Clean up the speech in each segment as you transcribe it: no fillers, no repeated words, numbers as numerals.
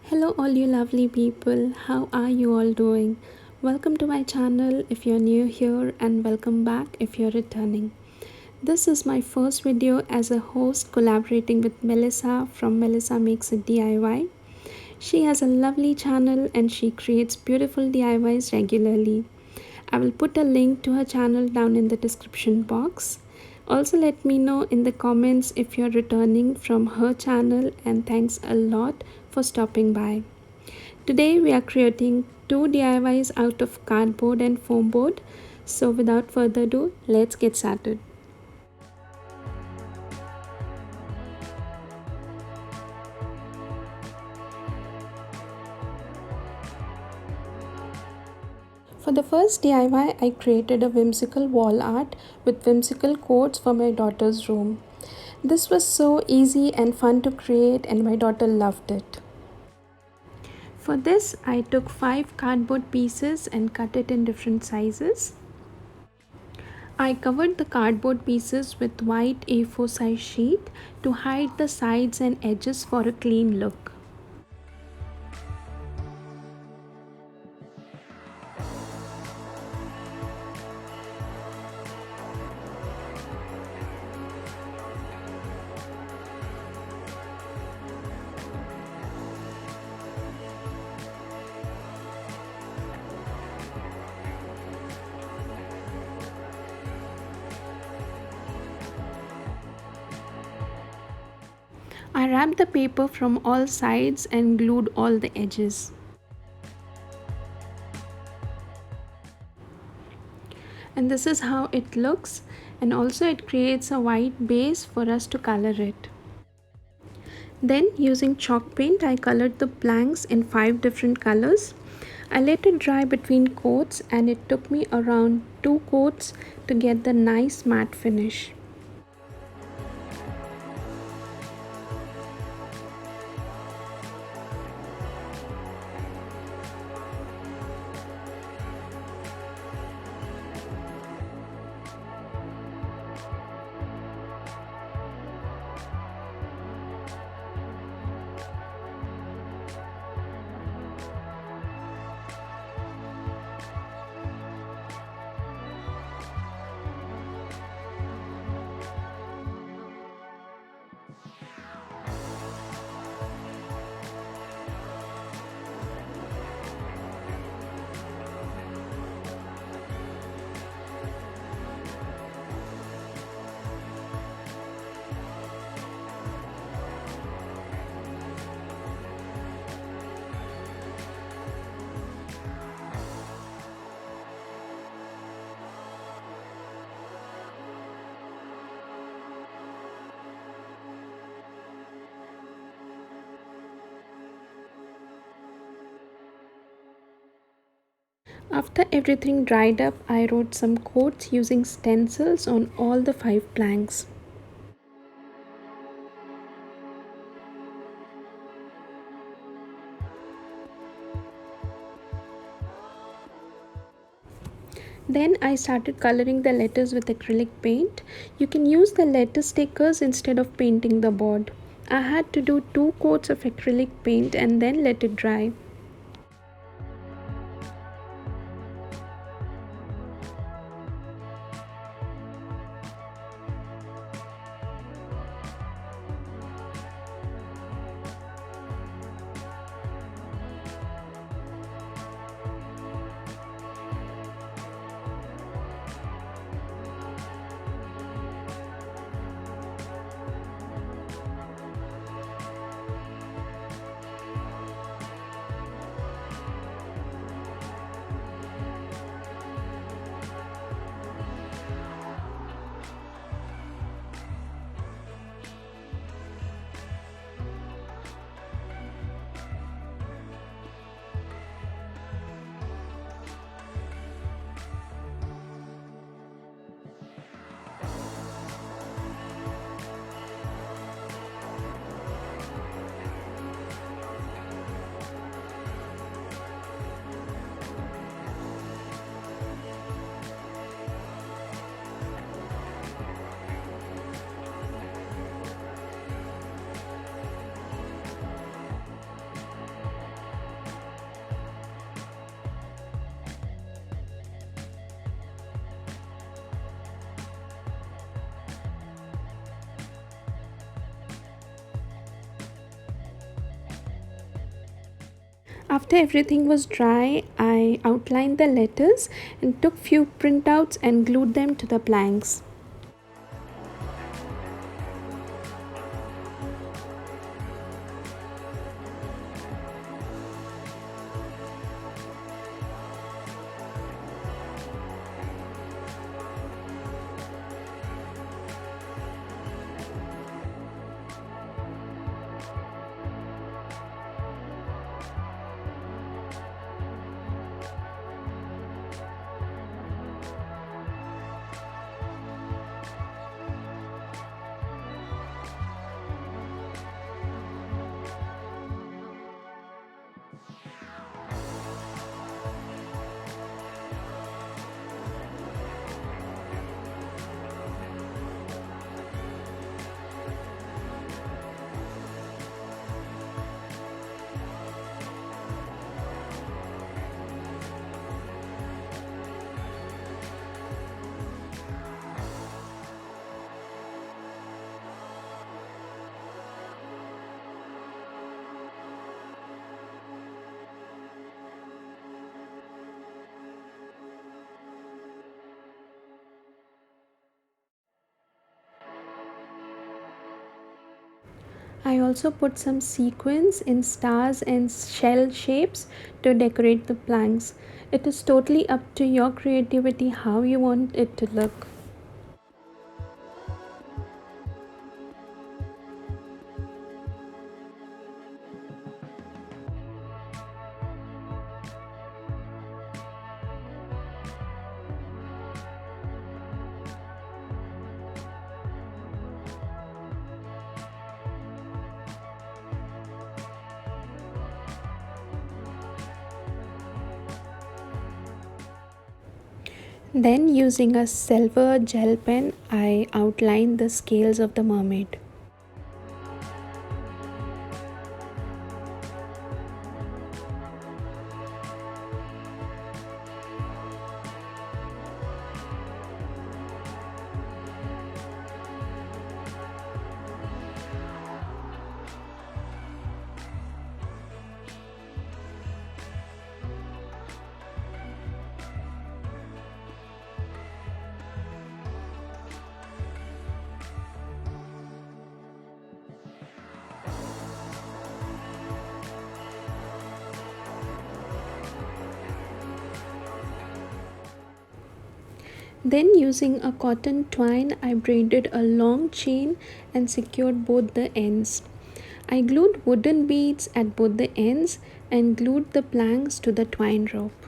Hello, all you lovely people. How are you all doing? Welcome to my channel if you're new here, and welcome back if you're returning. This is my first video as a host collaborating with Melissa from Melissa Makes It DIY. She has a lovely channel and she creates beautiful DIYs regularly. I will put a link to her channel down in the description box. Also, let me know in the comments if you're returning from her channel, and thanks a lot for stopping by. Today we are creating two DIYs out of cardboard and foam board. So without further ado, let's get started. For the first DIY, I created a whimsical wall art with whimsical quotes for my daughter's room. This was so easy and fun to create, and my daughter loved it. For this, I took 5 cardboard pieces and cut it in different sizes. I covered the cardboard pieces with white A4 size sheet to hide the sides and edges for a clean look. I wrapped the paper from all sides and glued all the edges. And this is how it looks, and also it creates a white base for us to color it. Then using chalk paint, I colored the blanks in 5 different colors. I let it dry between coats, and it took me around 2 coats to get the nice matte finish. After everything dried up, I wrote some quotes using stencils on all the 5 planks. Then I started coloring the letters with acrylic paint. You can use the letter stickers instead of painting the board. I had to do 2 coats of acrylic paint and then let it dry. After everything was dry, I outlined the letters and took few printouts and glued them to the planks. I also put some sequins in stars and shell shapes to decorate the planks. It is totally up to your creativity how you want it to look. Then, using a silver gel pen, I outlined the scales of the mermaid. Then, using a cotton twine, I braided a long chain and secured both the ends. I glued wooden beads at both the ends and glued the planks to the twine rope.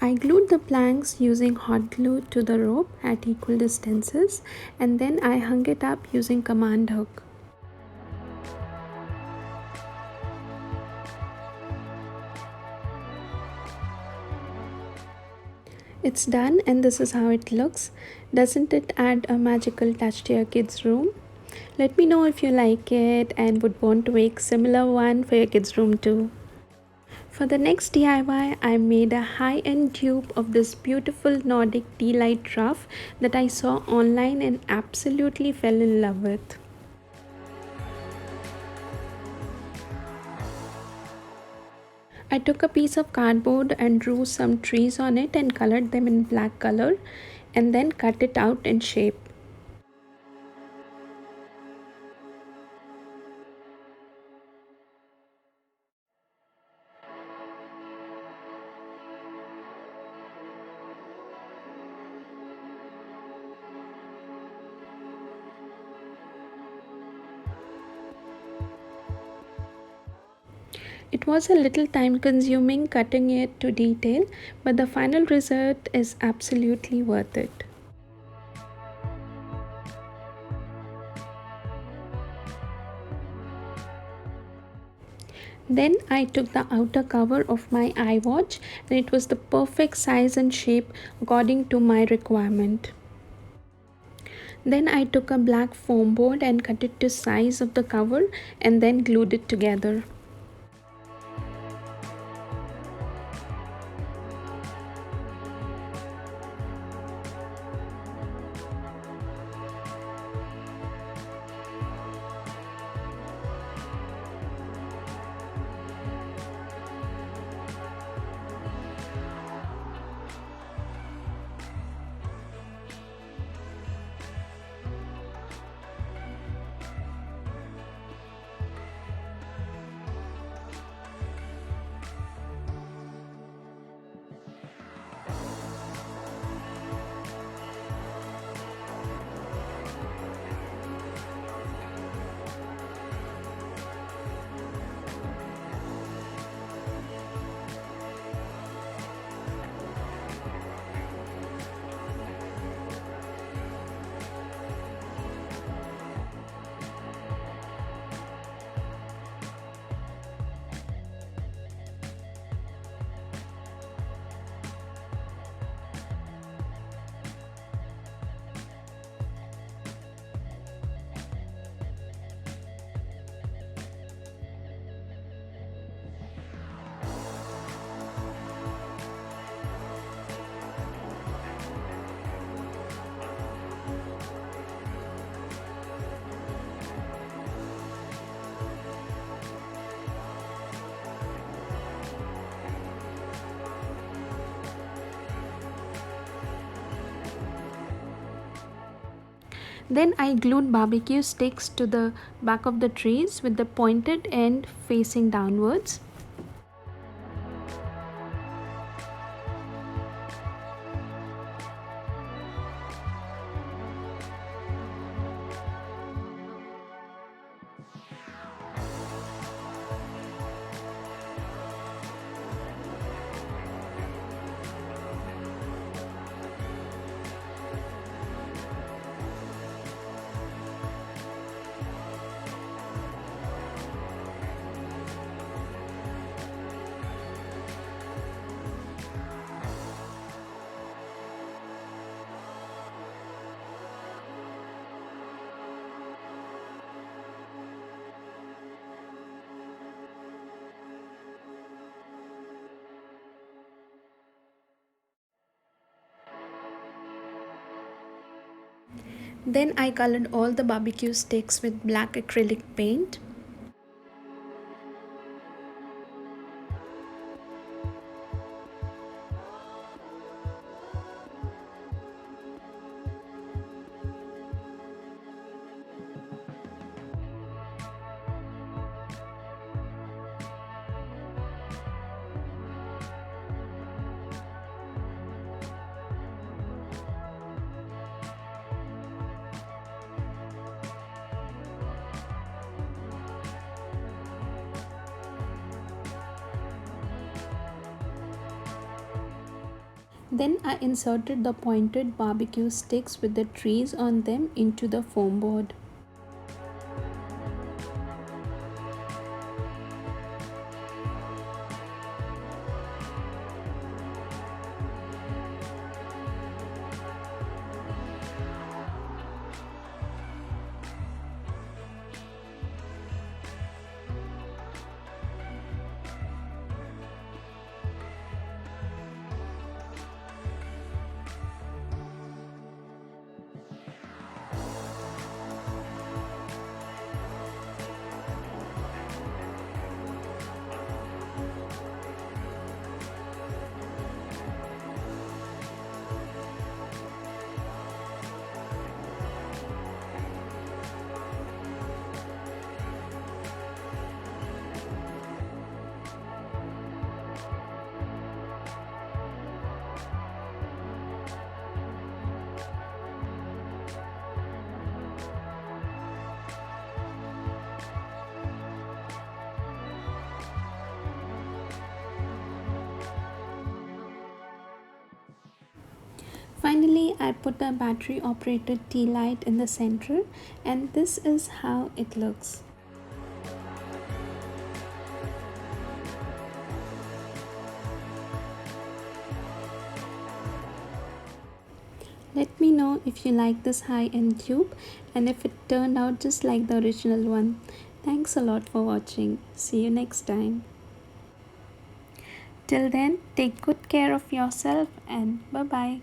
I glued the planks using hot glue to the rope at equal distances, and then I hung it up using command hook. It's done and this is how it looks. Doesn't it add a magical touch to your kids' room? Let me know if you like it and would want to make similar one for your kids' room too. For the next DIY, I made a high-end dupe of this beautiful Nordic tea light ruff that I saw online and absolutely fell in love with. I took a piece of cardboard and drew some trees on it and colored them in black color and then cut it out in shape. It was a little time consuming cutting it to detail, but the final result is absolutely worth it. Then I took the outer cover of my iWatch, and it was the perfect size and shape according to my requirement. Then I took a black foam board and cut it to size of the cover and then glued it together. Then I glued barbecue sticks to the back of the trees with the pointed end facing downwards. Then I colored all the barbecue sticks with black acrylic paint. Then I inserted the pointed barbecue sticks with the trees on them into the foam board. Finally, I put a battery operated tea light in the center, and this is how it looks. Let me know if you like this high-end dupe and if it turned out just like the original one. Thanks a lot for watching. See you next time. Till then, take good care of yourself and bye bye.